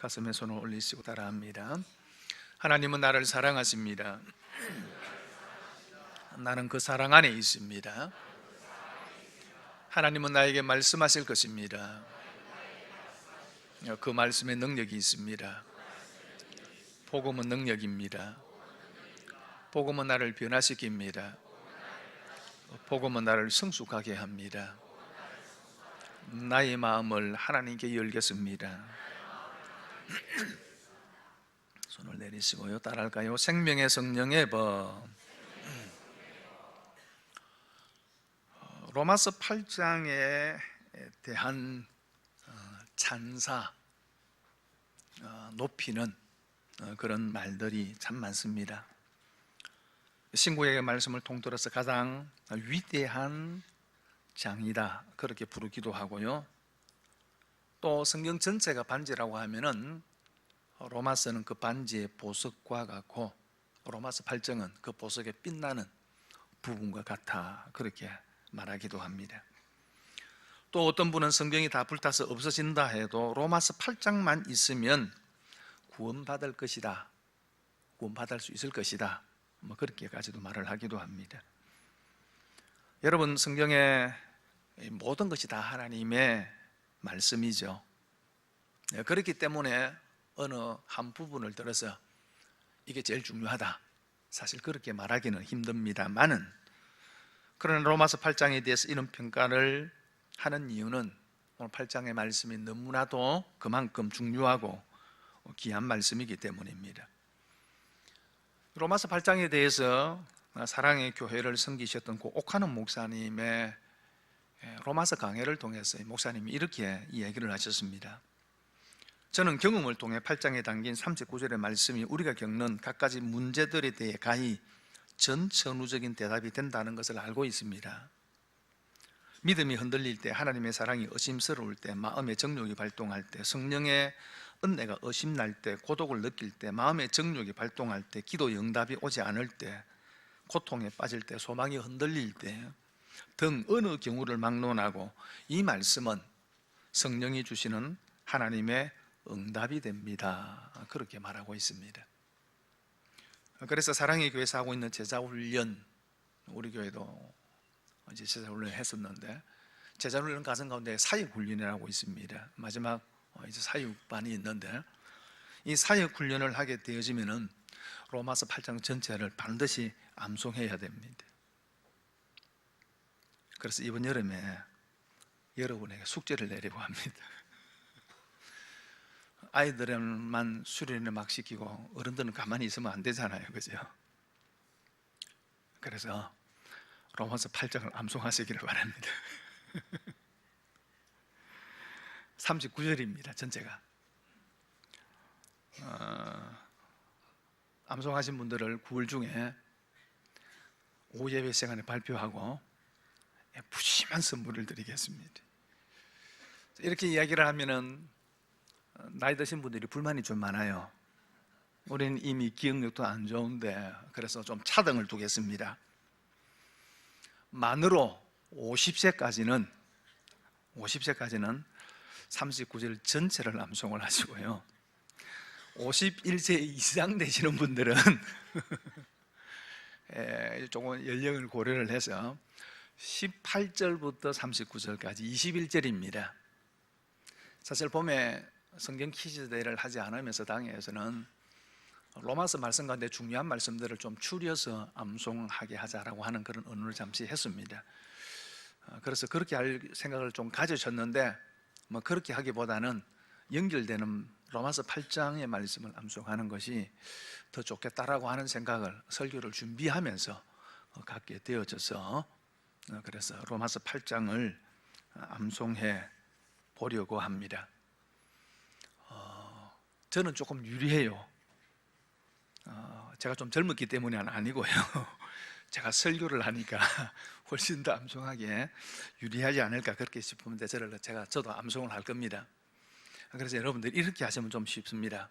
가슴에 손을 올리시고 따라합니다. 하나님은 나를 사랑하십니다. 나는 그 사랑 안에 있습니다. 하나님은 나에게 말씀하실 것입니다. 그 말씀에 능력이 있습니다. 복음은 능력입니다. 복음은 나를 변화시킵니다. 복음은 나를 성숙하게 합니다. 나의 마음을 하나님께 열겠습니다. 손을 내리시고요. 따라할까요? 생명의 성령의 법. 로마서 8장에 대한 찬사, 높이는 그런 말들이 참 많습니다. 신구약의 말씀을 통틀어서 가장 위대한 장이다 그렇게 부르기도 하고요. 또 성경 전체가 반지라고 하면은 로마서는 그 반지의 보석과 같고 로마서 8장은 그 보석의 빛나는 부분과 같아 그렇게 말하기도 합니다. 또 어떤 분은 성경이 다 불타서 없어진다 해도 로마서 8장만 있으면 구원받을 것이다, 구원받을 수 있을 것이다, 그렇게까지도 말을 하기도 합니다. 여러분, 성경의 모든 것이 다 하나님의 말씀이죠. 그렇기 때문에 어느 한 부분을 들어서 이게 제일 중요하다, 사실 그렇게 말하기는 힘듭니다만은, 그러나 로마서 8장에 대해서 이런 평가를 하는 이유는 오늘 8장의 말씀이 너무나도 그만큼 중요하고 귀한 말씀이기 때문입니다. 로마서 8장에 대해서 사랑의 교회를 섬기셨던 그 옥하는 목사님의 로마서 강해를 통해서 목사님이 이렇게 이야기를 하셨습니다. 저는 경험을 통해 8장에 담긴 39절의 말씀이 우리가 겪는 갖가지 문제들에 대해 가히 전천후적인 대답이 된다는 것을 알고 있습니다. 믿음이 흔들릴 때, 하나님의 사랑이 의심스러울 때, 마음의 정욕이 발동할 때, 성령의 은혜가 의심날 때, 고독을 느낄 때, 마음의 정욕이 발동할 때, 기도의 응답이 오지 않을 때, 고통에 빠질 때, 소망이 흔들릴 때 등 어느 경우를 막론하고 이 말씀은 성령이 주시는 하나님의 응답이 됩니다. 그렇게 말하고 있습니다. 그래서 사랑의 교회에서 하고 있는 제자훈련, 우리 교회도 이제 제자훈련을 했었는데 제자훈련 과정 가운데 사역훈련이라고 있습니다. 마지막 이제 사역반이 있는데 이 사역훈련을 하게 되어지면은 로마서 8장 전체를 반드시 암송해야 됩니다. 그래서 이번 여름에 여러분에게 숙제를 내려고 합니다. 아이들만 수련을 막 시키고 어른들은 가만히 있으면 안 되잖아요, 그죠? 그래서 로마서 8장을 암송하시기를 바랍니다. 39절입니다 전체가. 암송하신 분들을 9월 중에 오후 예배 시간에 발표하고 푸짐한 선물을 드리겠습니다. 이렇게 이야기를 하면은 나이 드신 분들이 불만이 좀 많아요. 우리는 이미 기억력도 안 좋은데, 그래서 좀 차등을 두겠습니다. 만으로 50세까지는 39절 전체를 암송을 하시고요, 51세 이상 되시는 분들은 조금 연령을 고려를 해서 18절부터 39절까지 21절입니다. 사실 봄에 성경 퀴즈 대회를 하지 않으면서 당회에서는 로마서 말씀 가운데 중요한 말씀들을 좀 추려서 암송하게 하자라고 하는 그런 언어를 잠시 했습니다. 그래서 그렇게 할 생각을 좀 가지셨는데 그렇게 하기보다는 연결되는 로마서 8장의 말씀을 암송하는 것이 더 좋겠다라고 하는 생각을 설교를 준비하면서 갖게 되어져서, 그래서 로마서 8장을 암송해 보려고 합니다. 저는 조금 유리해요. 제가 좀 젊었기 때문은 아니고요. 제가 설교를 하니까 훨씬 더 암송하기에 유리하지 않을까 그렇게 싶은데 저도 암송을 할 겁니다. 그래서 여러분들 이렇게 하시면 좀 쉽습니다.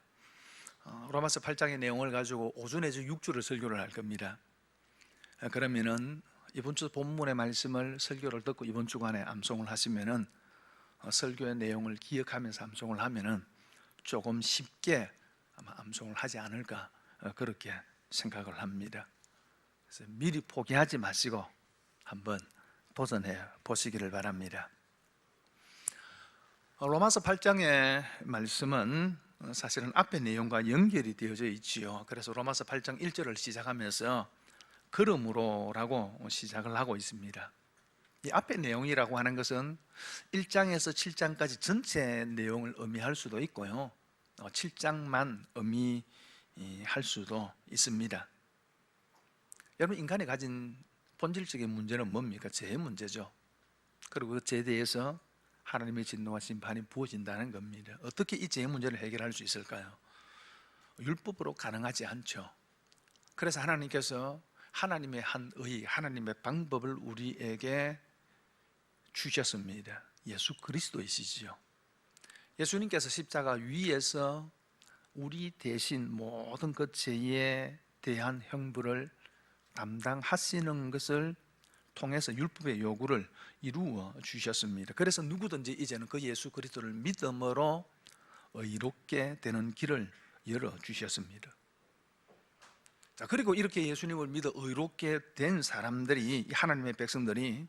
로마서 8장의 내용을 가지고 5주 내지 6주를 설교를 할 겁니다. 그러면은 이번 주 본문의 말씀을 설교를 듣고 이번 주간에 암송을 하시면은 설교의 내용을 기억하면서 암송을 하면은 조금 쉽게 아마 암송을 하지 않을까 그렇게 생각을 합니다. 그래서 미리 포기하지 마시고 한번 도전해 보시기를 바랍니다. 로마서 8장의 말씀은 사실은 앞의 내용과 연결이 되어져 있지요. 그래서 로마서 8장 1절을 시작하면서 그러므로라고 시작을 하고 있습니다. 이 앞의 내용이라고 하는 것은 1장에서 7장까지 전체 내용을 의미할 수도 있고요, 7장만 의미할 수도 있습니다. 여러분, 인간이 가진 본질적인 문제는 뭡니까? 죄의 문제죠. 그리고 그 죄에 대해서 하나님의 진노와 심판이 부어진다는 겁니다. 어떻게 이 죄의 문제를 해결할 수 있을까요? 율법으로 가능하지 않죠. 그래서 하나님께서 하나님의 한 의, 하나님의 방법을 우리에게 주셨습니다. 예수 그리스도이시지요. 예수님께서 십자가 위에서 우리 대신 모든 그 죄에 대한 형벌을 담당하시는 것을 통해서 율법의 요구를 이루어 주셨습니다. 그래서 누구든지 이제는 그 예수 그리스도를 믿음으로 의롭게 되는 길을 열어 주셨습니다. 자, 그리고 이렇게 예수님을 믿어 의롭게 된 사람들이, 하나님의 백성들이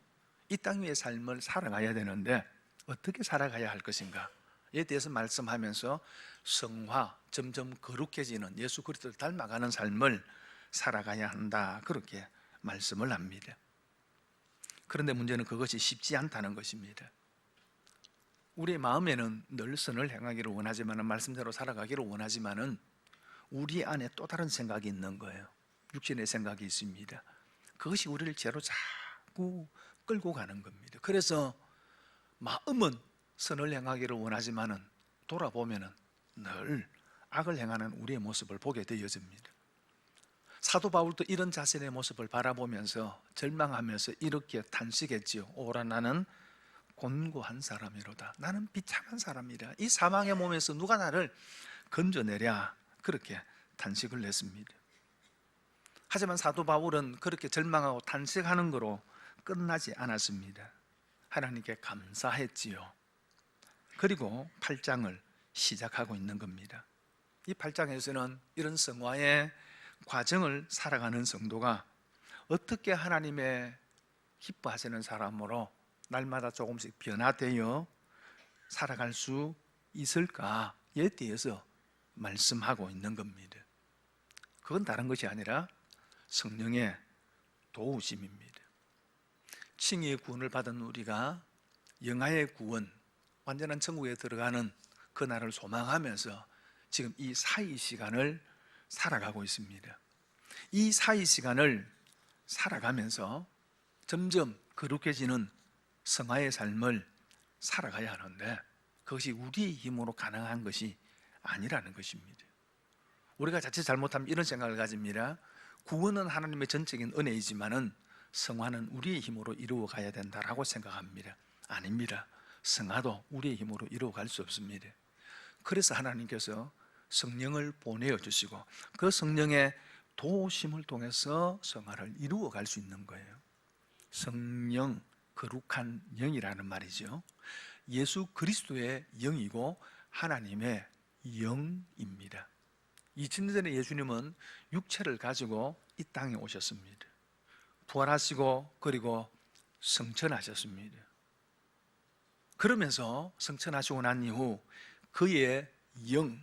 이 땅 위의 삶을 살아가야 되는데 어떻게 살아가야 할 것인가에 대해서 말씀하면서 성화, 점점 거룩해지는 예수 그리스도를 닮아가는 삶을 살아가야 한다, 그렇게 말씀을 합니다. 그런데 문제는 그것이 쉽지 않다는 것입니다. 우리의 마음에는 늘 선을 행하기를 원하지만, 말씀대로 살아가기를 원하지만은 우리 안에 또 다른 생각이 있는 거예요. 육신의 생각이 있습니다. 그것이 우리를 죄로 자꾸 끌고 가는 겁니다. 그래서 마음은 선을 행하기를 원하지만은 돌아보면은 늘 악을 행하는 우리의 모습을 보게 되어집니다. 사도 바울도 이런 자신의 모습을 바라보면서 절망하면서 이렇게 탄식했지요. 오라, 나는 곤고한 사람이로다. 나는 비참한 사람이라. 이 사망의 몸에서 누가 나를 건져내랴, 그렇게 탄식을 했습니다. 하지만 사도 바울은 그렇게 절망하고 탄식하는 거로 끝나지 않았습니다. 하나님께 감사했지요. 그리고 8장을 시작하고 있는 겁니다. 이 8장에서는 이런 성화의 과정을 살아가는 성도가 어떻게 하나님의 기뻐하시는 사람으로 날마다 조금씩 변화되어 살아갈 수 있을까에 대해서 말씀하고 있는 겁니다. 그건 다른 것이 아니라 성령의 도우심입니다. 칭의의 구원을 받은 우리가 영화의 구원, 완전한 천국에 들어가는 그날을 소망하면서 지금 이 사이 시간을 살아가고 있습니다. 이 사이 시간을 살아가면서 점점 거룩해지는 성화의 삶을 살아가야 하는데 그것이 우리의 힘으로 가능한 것이 아니라는 것입니다. 우리가 자칫 잘못하면 이런 생각을 가집니다. 구원은 하나님의 전적인 은혜이지만은 성화는 우리의 힘으로 이루어 가야 된다라고 생각합니다. 아닙니다. 성화도 우리의 힘으로 이루어 갈 수 없습니다. 그래서 하나님께서 성령을 보내어 주시고 그 성령의 도우심을 통해서 성화를 이루어 갈 수 있는 거예요. 성령, 거룩한 영이라는 말이죠. 예수 그리스도의 영이고 하나님의 영입니다. 2000년 전에 예수님은 육체를 가지고 이 땅에 오셨습니다. 부활하시고 그리고 성천하셨습니다. 그러면서 성천하시고 난 이후 그의 영,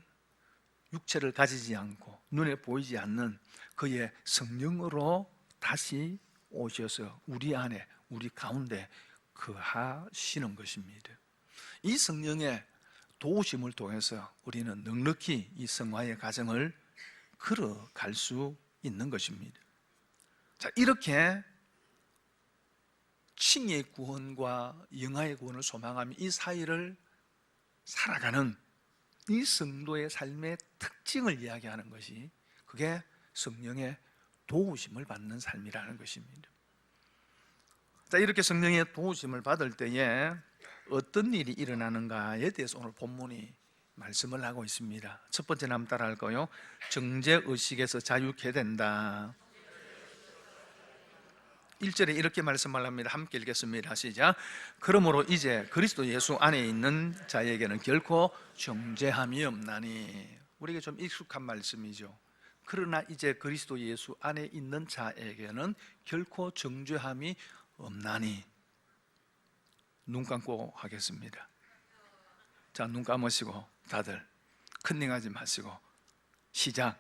육체를 가지지 않고 눈에 보이지 않는 그의 성령으로 다시 오셔서 우리 안에, 우리 가운데 거하시는 것입니다. 이 성령의 도우심을 통해서 우리는 넉넉히 이 성화의 과정을 걸어갈 수 있는 것입니다. 자, 이렇게 칭의 구원과 영화의 구원을 소망하며 이 사이를 살아가는 이 성도의 삶의 특징을 이야기하는 것이, 그게 성령의 도우심을 받는 삶이라는 것입니다. 자, 이렇게 성령의 도우심을 받을 때에 어떤 일이 일어나는가에 대해서 오늘 본문이 말씀을 하고 있습니다. 첫 번째 한번 따라 할까요? 정죄의식에서 자유케 된다. 1절에 이렇게 말씀합니다. 함께 읽겠습니다. 시작. 그러므로 이제 그리스도 예수 안에 있는 자에게는 결코 정죄함이 없나니. 우리에게 좀 익숙한 말씀이죠. 그러나 이제 그리스도 예수 안에 있는 자에게는 결코 정죄함이 없나니. 눈 감고 하겠습니다. 자, 눈 감으시고 다들 컨닝하지 마시고 시작.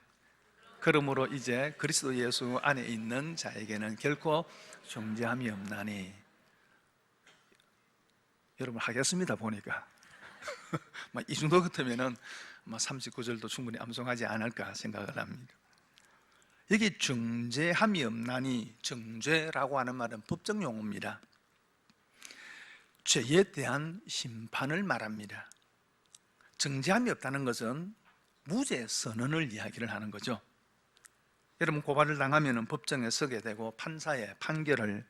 그러므로 이제 그리스도 예수 안에 있는 자에게는 결코 정죄함이 없나니. 여러분 하겠습니다. 보니까 이 정도 같으면은 39절도 충분히 암송하지 않을까 생각을 합니다. 여기 정죄함이 없나니, 정죄라고 하는 말은 법적 용어입니다. 죄에 대한 심판을 말합니다. 정죄함이 없다는 것은 무죄 선언을 이야기를 하는 거죠. 여러분 고발을 당하면 법정에 서게 되고 판사의 판결을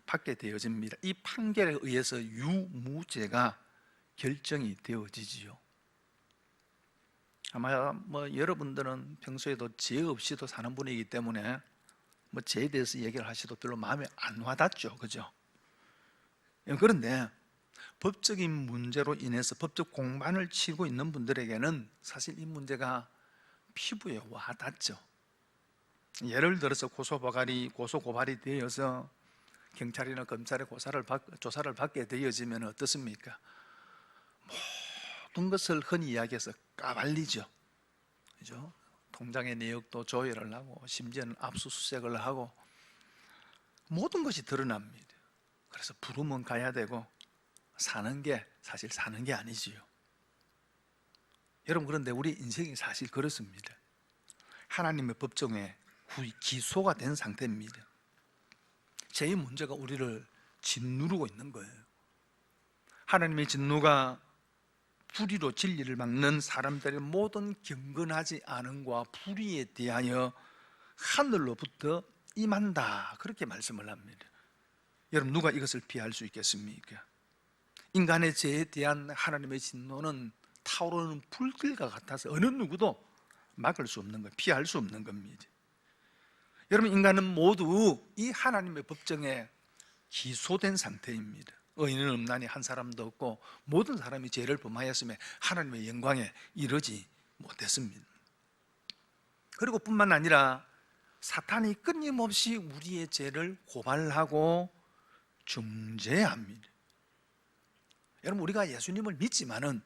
받게 되어집니다. 이 판결에 의해서 유무죄가 결정이 되어지지요. 아마 여러분들은 평소에도 죄 없이도 사는 분이기 때문에 죄에 대해서 얘기를 하셔도 별로 마음에 안 와닿죠, 그죠? 그런데 법적인 문제로 인해서 법적 공방을 치고 있는 분들에게는 사실 이 문제가 피부에 와닿죠. 예를 들어서 고소고발이 되어서 경찰이나 검찰의 조사를 받게 되어지면 어떻습니까? 모든 것을 흔히 이야기해서 까발리죠. 그죠? 통장의 내역도 조회를 하고 심지어는 압수수색을 하고 모든 것이 드러납니다. 그래서 부르면 가야 되고 사는 게 사실 사는 게 아니지요. 여러분, 그런데 우리 인생이 사실 그렇습니다. 하나님의 법정에 기소가 된 상태입니다. 죄의 문제가 우리를 짓누르고 있는 거예요. 하나님의 진노가 불의로 진리를 막는 사람들의 모든 경건하지 않음과 불의에 대하여 하늘로부터 임한다, 그렇게 말씀을 합니다. 여러분, 누가 이것을 피할 수 있겠습니까? 인간의 죄에 대한 하나님의 진노는 타오르는 불길과 같아서 어느 누구도 막을 수 없는 거예요. 피할 수 없는 겁니다. 여러분, 인간은 모두 이 하나님의 법정에 기소된 상태입니다. 의인은 없나니 한 사람도 없고 모든 사람이 죄를 범하였음에 하나님의 영광에 이르지 못했습니다. 그리고 뿐만 아니라 사탄이 끊임없이 우리의 죄를 고발하고 중재합니다. 여러분, 우리가 예수님을 믿지만은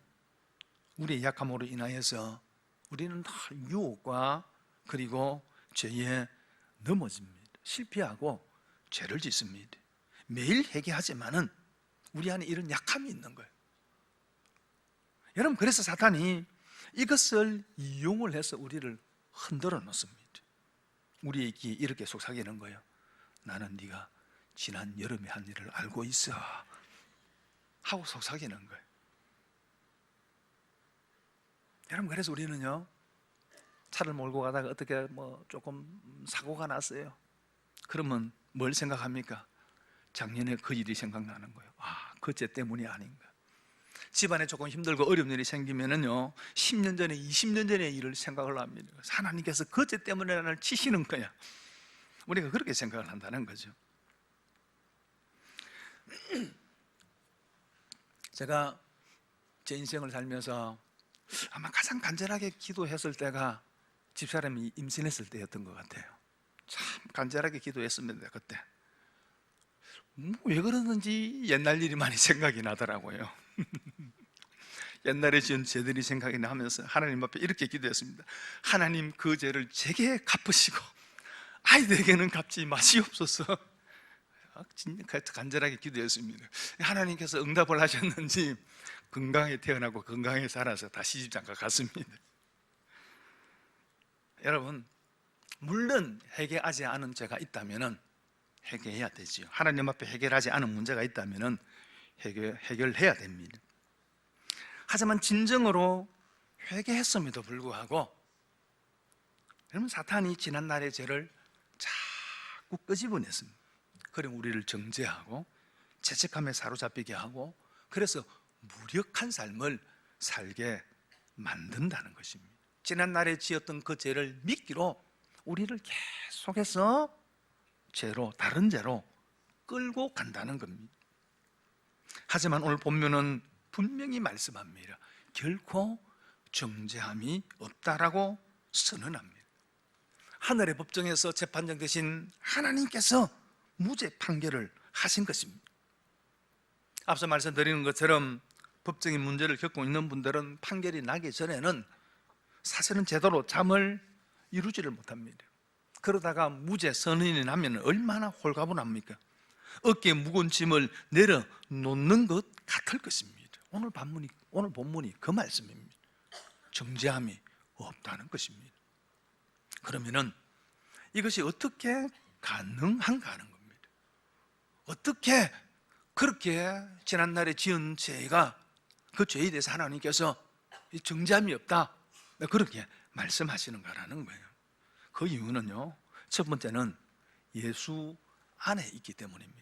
우리의 약함으로 인하여서 우리는 다 유혹과 그리고 죄에 넘어집니다. 실패하고 죄를 짓습니다. 매일 회개하지만은 우리 안에 이런 약함이 있는 거예요. 여러분, 그래서 사탄이 이것을 이용을 해서 우리를 흔들어 놓습니다. 우리의 귀에 이렇게 속삭이는 거예요. 나는 네가 지난 여름에 한 일을 알고 있어 하고 속삭이는 거예요. 여러분, 그래서 우리는요, 차를 몰고 가다가 어떻게 조금 사고가 났어요. 그러면 뭘 생각합니까? 작년에 그 일이 생각나는 거예요. 그 죄 때문이 아닌가. 집안에 조금 힘들고 어려운 일이 생기면은요, 10년 전에 20년 전의 일을 생각을 합니다. 하나님께서 그 죄 때문에 나를 치시는 거야. 우리가 그렇게 생각을 한다는 거죠. 제가 제 인생을 살면서 아마 가장 간절하게 기도했을 때가 집사람이 임신했을 때였던 것 같아요. 참 간절하게 기도했습니다. 그때 왜 그러는지 옛날 일이 많이 생각이 나더라고요. 옛날에 지은 죄들이 생각이 나면서 하나님 앞에 이렇게 기도했습니다. 하나님, 그 죄를 제게 갚으시고 아이들에게는 갚지 마시옵소서. 진짜 간절하게 기도했습니다. 하나님께서 응답을 하셨는지 건강에 태어나고 건강에 살아서 다 시집장가 갔습니다. 여러분, 물론 해결하지 않은 죄가 있다면 해결해야 되지요. 하나님 앞에 해결하지 않은 문제가 있다면 해결해야 됩니다. 하지만 진정으로 회개했음에도 불구하고 여러분, 사탄이 지난날의 죄를 자꾸 끄집어냈습니다. 그럼 우리를 정죄하고 죄책감에 사로잡히게 하고, 그래서 무력한 삶을 살게 만든다는 것입니다. 지난날에 지었던 그 죄를 미끼로 우리를 계속해서 다른 죄로 끌고 간다는 겁니다. 하지만 오늘 본문은 분명히 말씀합니다. 결코 정죄함이 없다라고 선언합니다. 하늘의 법정에서 재판장 되신 하나님께서 무죄 판결을 하신 것입니다. 앞서 말씀드리는 것처럼 법적인 문제를 겪고 있는 분들은 판결이 나기 전에는 사실은 제대로 잠을 이루지를 못합니다. 그러다가 무죄 선언이 나면 얼마나 홀가분합니까? 어깨에 무거운 짐을 내려놓는 것 같을 것입니다. 오늘 본문이 그 말씀입니다. 정죄함이 없다는 것입니다. 그러면은 이것이 어떻게 가능한가 하는 겁니다. 어떻게 그렇게 지난날에 지은 죄가 그 죄에 대해서 하나님께서 정죄함이 없다 그렇게 말씀하시는가라는 거예요. 그 이유는요, 첫 번째는 예수 안에 있기 때문입니다.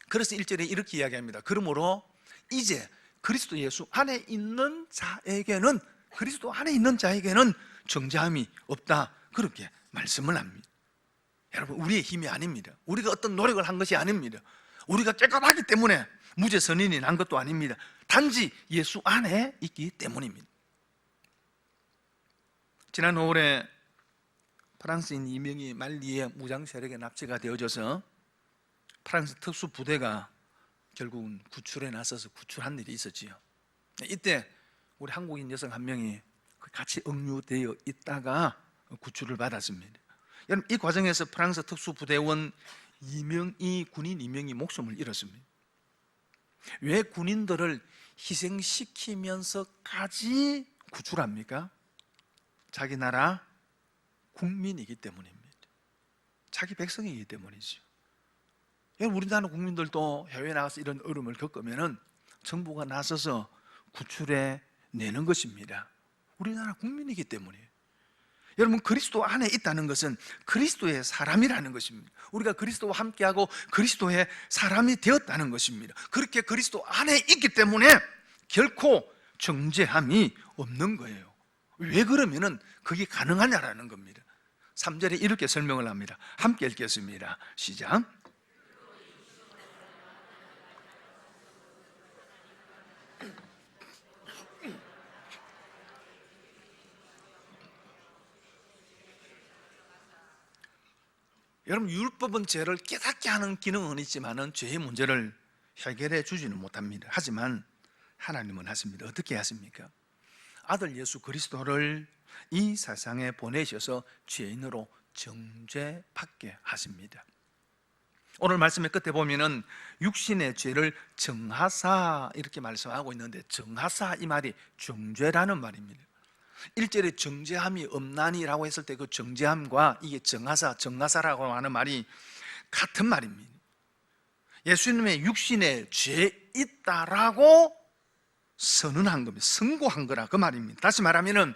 그래서 1절에 이렇게 이야기합니다. 그러므로 이제 그리스도 예수 안에 있는 자에게는, 그리스도 안에 있는 자에게는 정죄함이 없다 그렇게 말씀을 합니다. 여러분, 우리의 힘이 아닙니다. 우리가 어떤 노력을 한 것이 아닙니다. 우리가 깨끗하기 때문에 무죄 선언이 난 것도 아닙니다. 단지 예수 안에 있기 때문입니다. 지난 5월에 프랑스인 2명이 말리의 무장 세력에 납치가 되어져서 프랑스 특수 부대가 결국은 구출에 나서서 구출한 일이 있었지요. 이때 우리 한국인 여성 한 명이 같이 억류되어 있다가 구출을 받았습니다. 여러분, 이 과정에서 프랑스 특수 부대원 군인 2명이 목숨을 잃었습니다. 왜 군인들을 희생시키면서까지 구출합니까? 자기 나라 국민이기 때문입니다. 자기 백성이기 때문이죠. 우리나라 국민들도 해외에 나가서 이런 어려움을 겪으면 정부가 나서서 구출해 내는 것입니다. 우리나라 국민이기 때문이에요. 여러분, 그리스도 안에 있다는 것은 그리스도의 사람이라는 것입니다. 우리가 그리스도와 함께하고 그리스도의 사람이 되었다는 것입니다. 그렇게 그리스도 안에 있기 때문에 결코 정죄함이 없는 거예요. 왜 그러면은 그게 가능하냐라는 겁니다. 3절에 이렇게 설명을 합니다. 함께 읽겠습니다. 시작. 여러분, 율법은 죄를 깨닫게 하는 기능은 있지만은 죄의 문제를 해결해 주지는 못합니다. 하지만 하나님은 하십니다. 어떻게 하십니까? 아들 예수 그리스도를 이 세상에 보내셔서 죄인으로 정죄받게 하십니다. 오늘 말씀의 끝에 보면은 육신의 죄를 정하사 이렇게 말씀하고 있는데, 정하사 이 말이 정죄라는 말입니다. 1절에 정죄함이 없나니라고 했을 때 그 정죄함과 이게 정하사라고 하는 말이 같은 말입니다. 예수님의 육신에 죄 있다라고 선언한 겁니다. 선고한 거라 그 말입니다. 다시 말하면은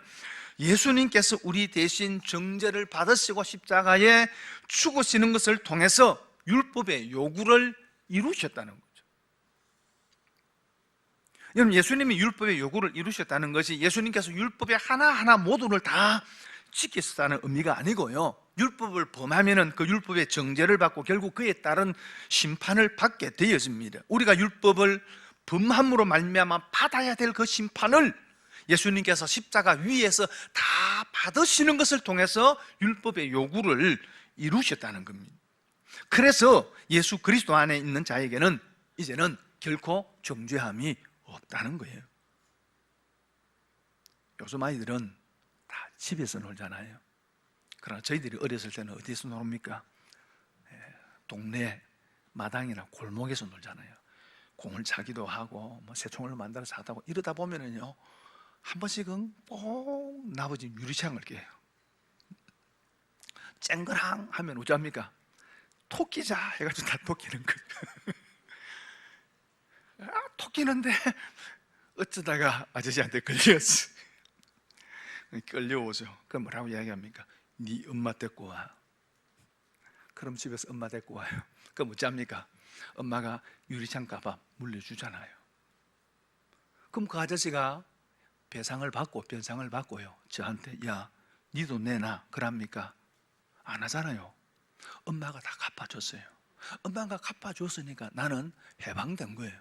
예수님께서 우리 대신 정죄를 받으시고 십자가에 죽으시는 것을 통해서 율법의 요구를 이루셨다는 거죠. 여러분, 예수님이 율법의 요구를 이루셨다는 것이 예수님께서 율법의 하나하나 모두를 다 지키셨다는 의미가 아니고요, 율법을 범하면은 그 율법의 정죄를 받고 결국 그에 따른 심판을 받게 되어집니다. 우리가 율법을 범함으로 말미암아 받아야 될 그 심판을 예수님께서 십자가 위에서 다 받으시는 것을 통해서 율법의 요구를 이루셨다는 겁니다. 그래서 예수 그리스도 안에 있는 자에게는 이제는 결코 정죄함이 없다는 거예요. 요즘 아이들은 다 집에서 놀잖아요. 그러나 저희들이 어렸을 때는 어디서 놀습니까? 동네 마당이나 골목에서 놀잖아요. 공을 차기도 하고 뭐 새총을 만들어서 하다고 이러다 보면은요, 한 번씩은 꼭 나머지 유리창을 깨요. 쨍그랑 하면 어찌합니까? 토끼자 해가지고 다 토끼는 거예요. 토끼는데 어쩌다가 아저씨한테 걸렸어. 끌려오죠. 그럼 뭐라고 이야기합니까? 네 엄마 데리고 와. 그럼 집에서 엄마 데리고 와요. 그럼 어찌합니까? 엄마가 유리창 까봐 물려주잖아요. 그럼 그 아저씨가 배상을 받고요, 저한테 야, 니도 내놔 그럽니까? 안 하잖아요. 엄마가 다 갚아줬어요. 엄마가 갚아줬으니까 나는 해방된 거예요.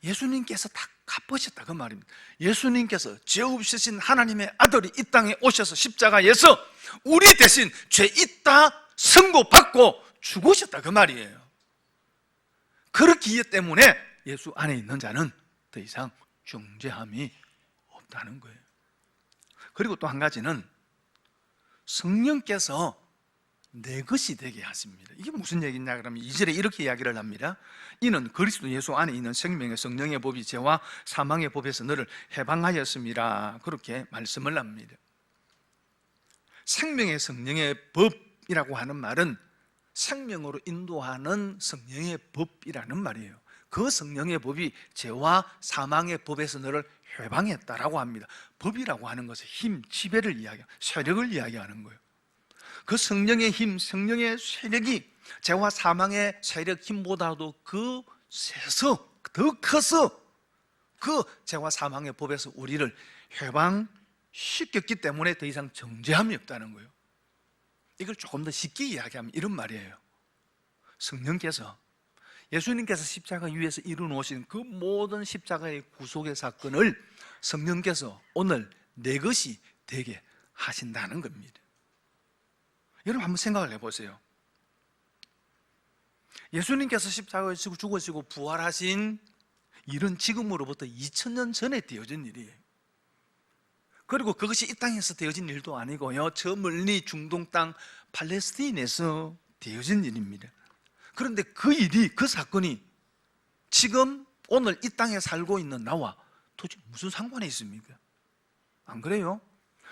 예수님께서 다 갚으셨다 그 말입니다. 예수님께서 죄 없으신 하나님의 아들이 이 땅에 오셔서 십자가에서 우리 대신 죄 있다 선고받고 죽으셨다 그 말이에요. 그렇기 때문에 예수 안에 있는 자는 더 이상 중죄함이 없다는 거예요. 그리고 또 한 가지는 성령께서 내 것이 되게 하십니다. 이게 무슨 얘기냐 그러면 2절에 이렇게 이야기를 합니다. 이는 그리스도 예수 안에 있는 생명의 성령의 법이 죄와 사망의 법에서 너를 해방하였습니다. 그렇게 말씀을 합니다. 생명의 성령의 법이라고 하는 말은 생명으로 인도하는 성령의 법이라는 말이에요. 그 성령의 법이 죄와 사망의 법에서 너를 해방했다라고 합니다. 법이라고 하는 것은 힘, 지배를 이야기하고 세력을 이야기하는 거예요. 그 성령의 힘, 성령의 세력이 죄와 사망의 세력 힘보다도 더 커서 그 죄와 사망의 법에서 우리를 해방시켰기 때문에 더 이상 정죄함이 없다는 거예요. 이걸 조금 더 쉽게 이야기하면 이런 말이에요. 성령께서 예수님께서 십자가 위에서 이루어놓으신 그 모든 십자가의 구속의 사건을 성령께서 오늘 내 것이 되게 하신다는 겁니다. 여러분 한번 생각을 해보세요. 예수님께서 십자가에 죽으시고 부활하신 일은 지금으로부터 2000년 전에 되어진 일이에요. 그리고 그것이 이 땅에서 되어진 일도 아니고요, 저 멀리 중동 땅 팔레스타인에서 되어진 일입니다. 그런데 그 일이, 그 사건이 지금 오늘 이 땅에 살고 있는 나와 도대체 무슨 상관이 있습니까? 안 그래요?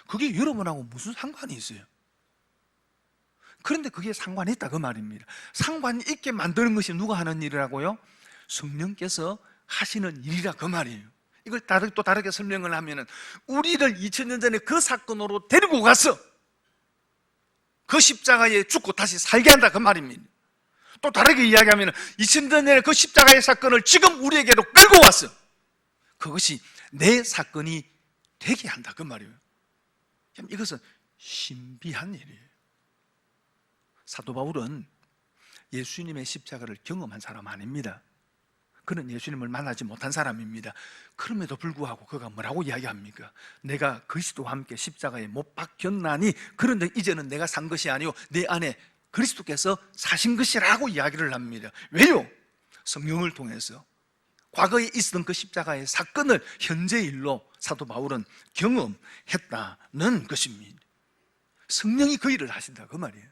그게 여러분하고 무슨 상관이 있어요? 그런데 그게 상관이 있다 그 말입니다. 상관이 있게 만드는 것이 누가 하는 일이라고요? 성령께서 하시는 일이라 그 말이에요. 이걸 또 다르게 설명을 하면은 우리를 2000년 전에 그 사건으로 데리고 가서 그 십자가에 죽고 다시 살게 한다 그 말입니다. 또 다르게 이야기하면 2000년 전에 그 십자가의 사건을 지금 우리에게로 끌고 왔어. 그것이 내 사건이 되게 한다 그 말이에요. 이것은 신비한 일이에요. 사도 바울은 예수님의 십자가를 경험한 사람 아닙니다. 그는 예수님을 만나지 못한 사람입니다. 그럼에도 불구하고 그가 뭐라고 이야기합니까? 내가 그리스도와 함께 십자가에 못 박혔나니 그런데 이제는 내가 산 것이 아니요 내 안에 그리스도께서 사신 것이라고 이야기를 합니다. 왜요? 성령을 통해서 과거에 있었던 그 십자가의 사건을 현재 일로 사도 바울은 경험했다는 것입니다. 성령이 그 일을 하신다 그 말이에요.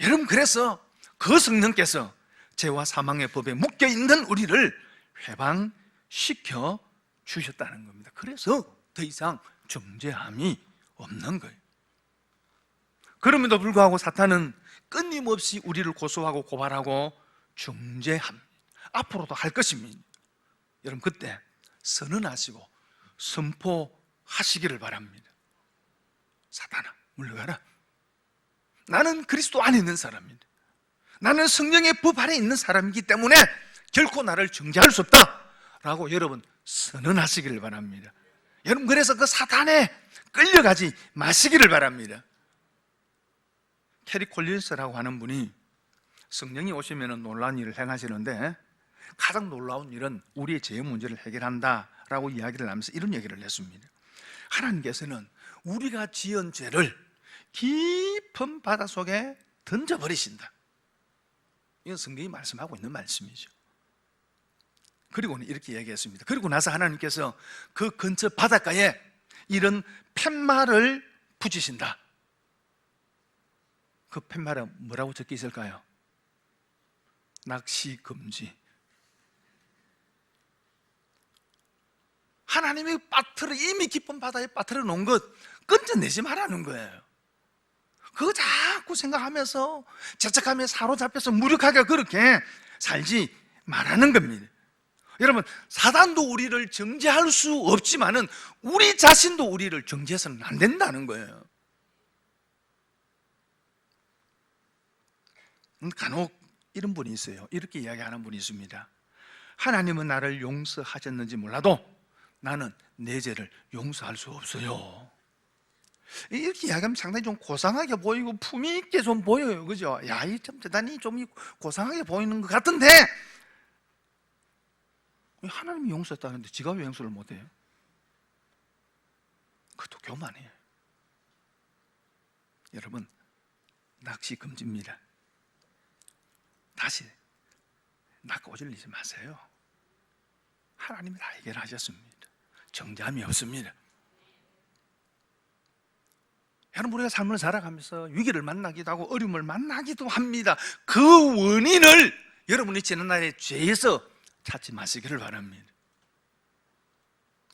여러분, 그래서 그 성령께서 죄와 사망의 법에 묶여있는 우리를 해방시켜 주셨다는 겁니다. 그래서 더 이상 정죄함이 없는 거예요. 그럼에도 불구하고 사탄은 끊임없이 우리를 고소하고 고발하고 정죄합니다. 앞으로도 할 것입니다. 여러분, 그때 선언하시고 선포하시기를 바랍니다. 사탄아, 물러가라. 나는 그리스도 안에 있는 사람입니다. 나는 성령의 법 아래 있는 사람이기 때문에 결코 나를 정죄할 수 없다 라고 여러분 선언하시기를 바랍니다. 여러분, 그래서 그 사탄에 끌려가지 마시기를 바랍니다. 캐리 콜린스라고 하는 분이 성령이 오시면 놀라운 일을 행하시는데 가장 놀라운 일은 우리의 죄의 문제를 해결한다 라고 이야기를 하면서 이런 얘기를 했습니다. 하나님께서는 우리가 지은 죄를 깊은 바닷속에 던져버리신다. 이건 성경이 말씀하고 있는 말씀이죠. 그리고는 이렇게 얘기했습니다. 그리고 나서 하나님께서 그 근처 바닷가에 이런 팻말을 붙이신다. 그 팻말에 뭐라고 적혀 있을까요? 낚시 금지. 하나님이 빠뜨려, 이미 깊은 바다에 빠뜨려 놓은 것 건져내지 말라는 거예요. 그거 자꾸 생각하면서 죄책감에 사로잡혀서 무력하게 그렇게 살지 말라는 겁니다. 여러분, 사단도 우리를 정죄할 수 없지만은 우리 자신도 우리를 정죄해서는 안 된다는 거예요. 간혹 이런 분이 있어요. 이렇게 이야기하는 분이 있습니다. 하나님은 나를 용서하셨는지 몰라도 나는 내 죄를 용서할 수 없어요. 이렇게 이야기하면 상당히 좀 고상하게 보이고 품위 있게 좀 보여요, 그죠? 야, 이 참 대단히 좀 고상하게 보이는 것 같은데 하나님이 용서했다는데 지가 왜 용서를 못해요? 그것도 교만이에요. 여러분, 낚시 금지입니다. 다시 낚아 오질리지 마세요. 하나님이 다 해결하셨습니다. 정죄함이 없습니다. 여러분, 우리가 삶을 살아가면서 위기를 만나기도 하고 어려움을 만나기도 합니다. 그 원인을 여러분이 지난날의 죄에서 찾지 마시기를 바랍니다.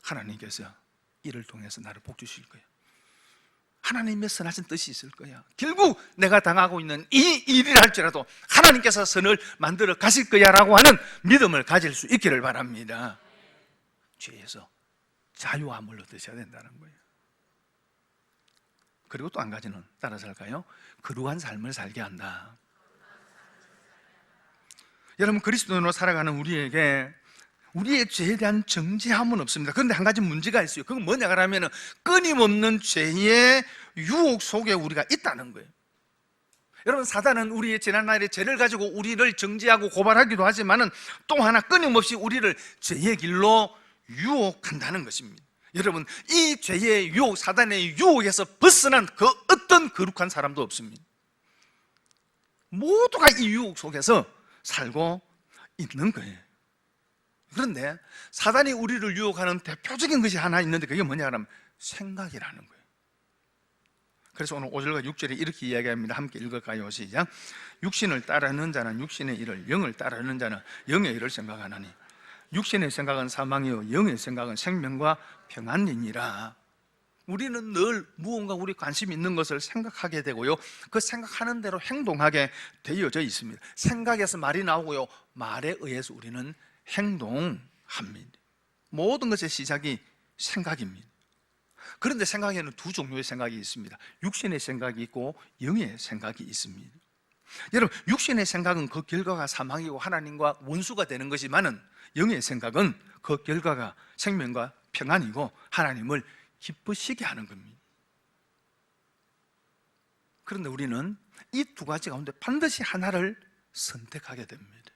하나님께서 이를 통해서 나를 복 주실 거예요. 하나님의 선하신 뜻이 있을 거야. 결국 내가 당하고 있는 이 일이라 할지라도 하나님께서 선을 만들어 가실 거야 라고 하는 믿음을 가질 수 있기를 바랍니다. 죄에서 자유함을 얻으셔야 된다는 거예요. 그리고 또 한 가지는 따라서 할까요? 거룩한 삶을 살게 한다. 여러분, 그리스도인으로 살아가는 우리에게 우리의 죄에 대한 정죄함은 없습니다. 그런데 한 가지 문제가 있어요. 그건 뭐냐 하면 끊임없는 죄의 유혹 속에 우리가 있다는 거예요. 여러분, 사단은 우리의 지난날의 죄를 가지고 우리를 정죄하고 고발하기도 하지만은 또 하나 끊임없이 우리를 죄의 길로 유혹한다는 것입니다. 여러분, 이 죄의 유혹, 사단의 유혹에서 벗어난 그 어떤 거룩한 사람도 없습니다. 모두가 이 유혹 속에서 살고 있는 거예요. 그런데 사단이 우리를 유혹하는 대표적인 것이 하나 있는데 그게 뭐냐 하면 생각이라는 거예요. 그래서 오늘 5절과 6절에 이렇게 이야기합니다. 함께 읽을까요? 시작. 육신을 따르는 자는 육신의 일을, 영을 따르는 자는 영의 일을 생각하나니 육신의 생각은 사망이요 영의 생각은 생명과 평안이니라. 우리는 늘 무언가 우리 관심 있는 것을 생각하게 되고요, 그 생각하는 대로 행동하게 되어져 있습니다. 생각에서 말이 나오고요, 말에 의해서 우리는 행동합니다. 모든 것의 시작이 생각입니다. 그런데 생각에는 두 종류의 생각이 있습니다. 육신의 생각이 있고 영의 생각이 있습니다. 여러분, 육신의 생각은 그 결과가 사망이고 하나님과 원수가 되는 것이지만은 영의 생각은 그 결과가 생명과 평안이고 하나님을 기쁘시게 하는 겁니다. 그런데 우리는 이 두 가지 가운데 반드시 하나를 선택하게 됩니다.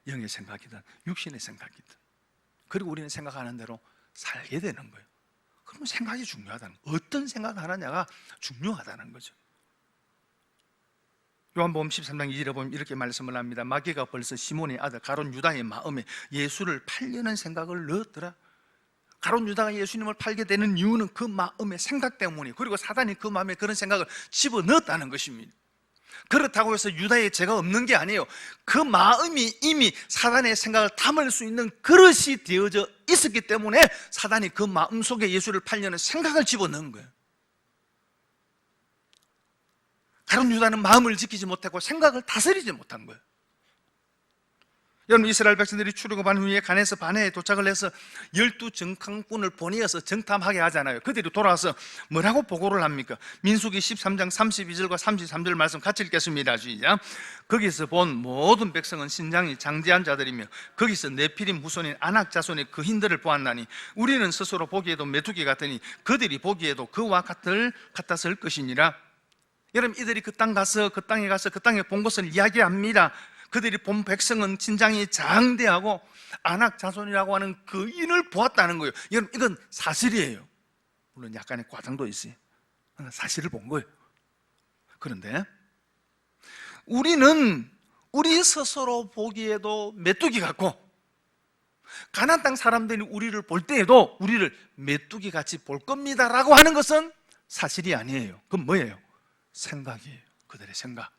영의 생각이든 육신의 생각이든. 그리고 우리는 생각하는 대로 살게 되는 거예요. 그러면 생각이 중요하다는 거예요. 어떤 생각을 하느냐가 중요하다는 거죠. 요한복음 13장 2절에 보면 이렇게 말씀을 합니다. 마귀가 벌써 시몬의 아들 가룟 유다의 마음에 예수를 팔려는 생각을 넣었더라. 가룟 유다가 예수님을 팔게 되는 이유는 그 마음의 생각 때문이에요. 그리고 사단이 그 마음에 그런 생각을 집어넣었다는 것입니다. 그렇다고 해서 유다의 죄가 없는 게 아니에요. 그 마음이 이미 사단의 생각을 담을 수 있는 그릇이 되어져 있었기 때문에 사단이 그 마음속에 예수를 팔려는 생각을 집어넣은 거예요. 가룟 유다는 마음을 지키지 못하고 생각을 다스리지 못한 거예요. 여러분, 이스라엘 백성들이 출애굽한 후에 가나안에서 바네에 도착을 해서 12정탐꾼을 보내어서 정탐하게 하잖아요. 그들이 돌아와서 뭐라고 보고를 합니까? 민수기 13장 32절과 33절 말씀 같이 읽겠습니다. 시작. 거기서 본 모든 백성은 신장이 장대한 자들이며 거기서 네피림 후손인 아낙 자손의 그 hin들을 보았나니 우리는 스스로 보기에도 메뚜기 같으니 그들이 보기에도 그와 같았을 것이니라. 여러분, 이들이 그 땅에 가서 그 땅에 본 것을 이야기합니다. 그들이 본 백성은 진장이 장대하고 아낙 자손이라고 하는 그 인을 보았다는 거예요. 여러분, 이건 사실이에요. 물론 약간의 과장도 있어요. 사실을 본 거예요. 그런데 우리는 우리 스스로 보기에도 메뚜기 같고 가나안 땅 사람들이 우리를 볼 때에도 우리를 메뚜기 같이 볼 겁니다라고 하는 것은 사실이 아니에요. 그건 뭐예요? 생각이에요. 그들의 생각.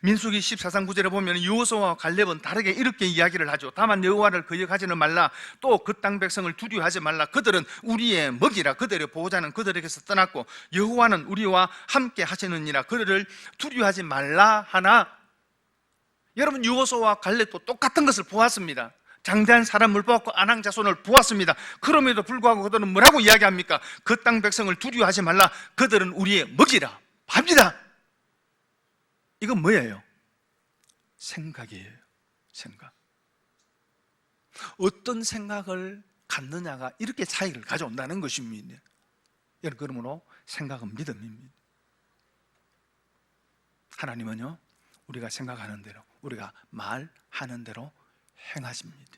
민수기 14장 9절에 보면 여호수아와 갈렙은 다르게 이렇게 이야기를 하죠. 다만 여호와를 거역하지는 말라. 또 그 땅 백성을 두려워하지 말라. 그들은 우리의 먹이라. 그들의 보호자는 그들에게서 떠났고 여호와는 우리와 함께 하시느니라. 그들을 두려워하지 말라 하나. 여러분, 여호수아와 갈렙도 똑같은 것을 보았습니다. 장대한 사람을 보았고 아낙 자손을 보았습니다. 그럼에도 불구하고 그들은 뭐라고 이야기합니까? 그 땅 백성을 두려워하지 말라. 그들은 우리의 먹이라, 밥이다. 이건 뭐예요? 생각이에요. 생각. 어떤 생각을 갖느냐가 이렇게 차이를 가져온다는 것입니다. 여러분, 그러므로 생각은 믿음입니다. 하나님은요, 우리가 생각하는 대로, 우리가 말하는 대로 행하십니다.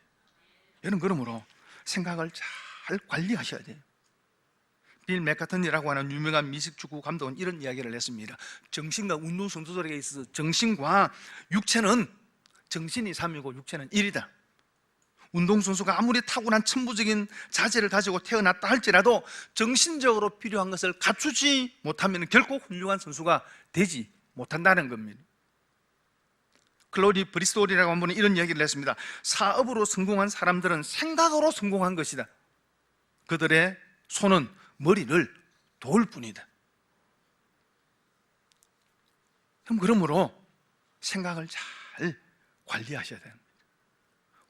여러분, 그러므로 생각을 잘 관리하셔야 돼요. 빌 맥카튼이라고 하는 유명한 미식축구 감독은 이런 이야기를 했습니다. 정신과 운동 선수들에게 있어서 정신과 육체는, 정신이 3이고 육체는 1이다. 운동선수가 아무리 타고난 천부적인 자질을 가지고 태어났다 할지라도 정신적으로 필요한 것을 갖추지 못하면 결코 훌륭한 선수가 되지 못한다는 겁니다. 클로디 브리스톨이라고 한 분이 이런 이야기를 했습니다. 사업으로 성공한 사람들은 생각으로 성공한 것이다. 그들의 손은 머리를 도울 뿐이다. 그러므로 생각을 잘 관리하셔야 됩니다.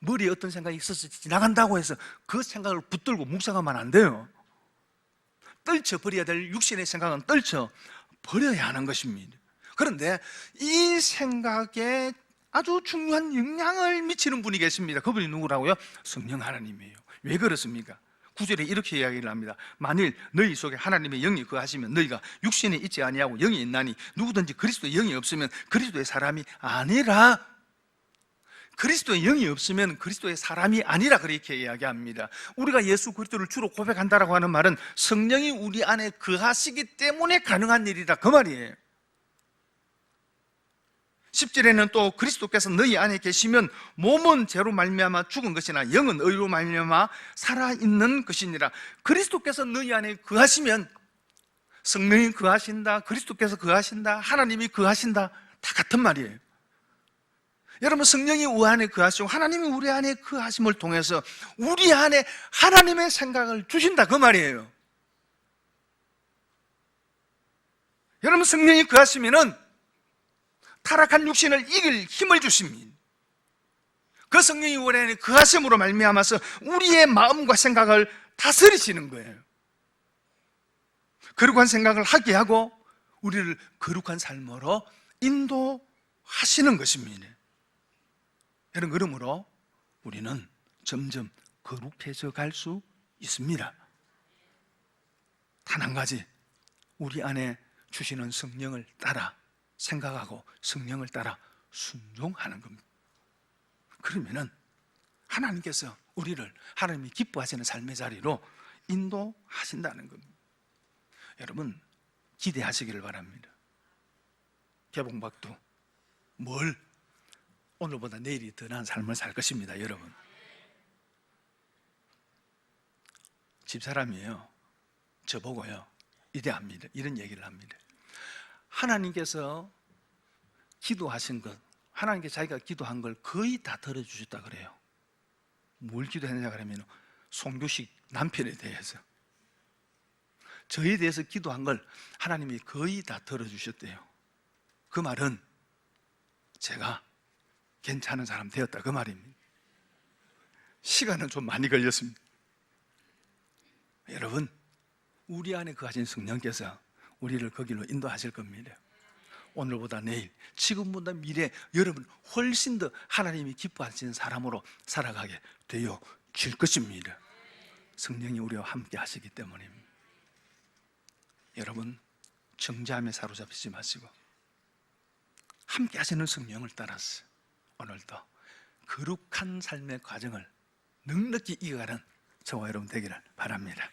머리에 어떤 생각이 있어서 지나간다고 해서 그 생각을 붙들고 묵상하면 안 돼요. 떨쳐버려야 될 육신의 생각은 떨쳐버려야 하는 것입니다. 그런데 이 생각에 아주 중요한 영향을 미치는 분이 계십니다. 그분이 누구라고요? 성령 하나님이에요. 왜 그렇습니까? 9절에 이렇게 이야기를 합니다. 만일 너희 속에 하나님의 영이 거하시면 너희가 육신에 있지 아니하고 영이 있나니 누구든지 그리스도의 영이 없으면 그리스도의 사람이 아니라. 그리스도의 영이 없으면 그리스도의 사람이 아니라 그렇게 이야기합니다. 우리가 예수 그리스도를 주로 고백한다라고 하는 말은 성령이 우리 안에 거하시기 때문에 가능한 일이다, 그 말이에요. 10절에는 또 그리스도께서 너희 안에 계시면 몸은 죄로 말미암아 죽은 것이나 영은 의로 말미암아 살아있는 것이니라. 그리스도께서 너희 안에 거하시면, 성령이 거하신다, 그리스도께서 거하신다, 하나님이 거하신다, 다 같은 말이에요. 여러분, 성령이 우리 안에 거하시고 하나님이 우리 안에 거하심을 통해서 우리 안에 하나님의 생각을 주신다, 그 말이에요. 여러분, 성령이 거하시면은 타락한 육신을 이길 힘을 주십니다. 그 성령이 우리 안에 거하심으로 말미암아서 우리의 마음과 생각을 다스리시는 거예요. 거룩한 생각을 하게 하고 우리를 거룩한 삶으로 인도하시는 것입니다. 여러분, 그러므로 우리는 점점 거룩해져 갈 수 있습니다. 단 한 가지, 우리 안에 주시는 성령을 따라 생각하고 성령을 따라 순종하는 겁니다. 그러면은 하나님께서 우리를 하나님이 기뻐하시는 삶의 자리로 인도하신다는 겁니다. 여러분, 기대하시기를 바랍니다. 개봉박도 오늘보다 내일이 더 나은 삶을 살 것입니다. 여러분, 집사람이에요. 저보고요, 이대합니다. 이런 얘기를 합니다. 하나님께서 기도하신 것, 하나님께 자기가 기도한 걸 거의 다 들어주셨다 그래요. 뭘 기도했냐 그러면 송교식 남편에 대해서, 저에 대해서 기도한 걸 하나님이 거의 다 들어주셨대요. 그 말은 제가 괜찮은 사람 되었다, 그 말입니다. 시간은 좀 많이 걸렸습니다. 여러분, 우리 안에 거하신 성령께서 우리를 거기로 인도하실 겁니다. 오늘보다 내일, 지금보다 미래, 여러분 훨씬 더 하나님이 기뻐하시는 사람으로 살아가게 되어 줄 것입니다. 성령이 우리와 함께 하시기 때문입니다. 여러분, 정죄함에 사로잡히지 마시고 함께 하시는 성령을 따라서 오늘도 거룩한 삶의 과정을 넉넉히 이어가는 저와 여러분 되기를 바랍니다.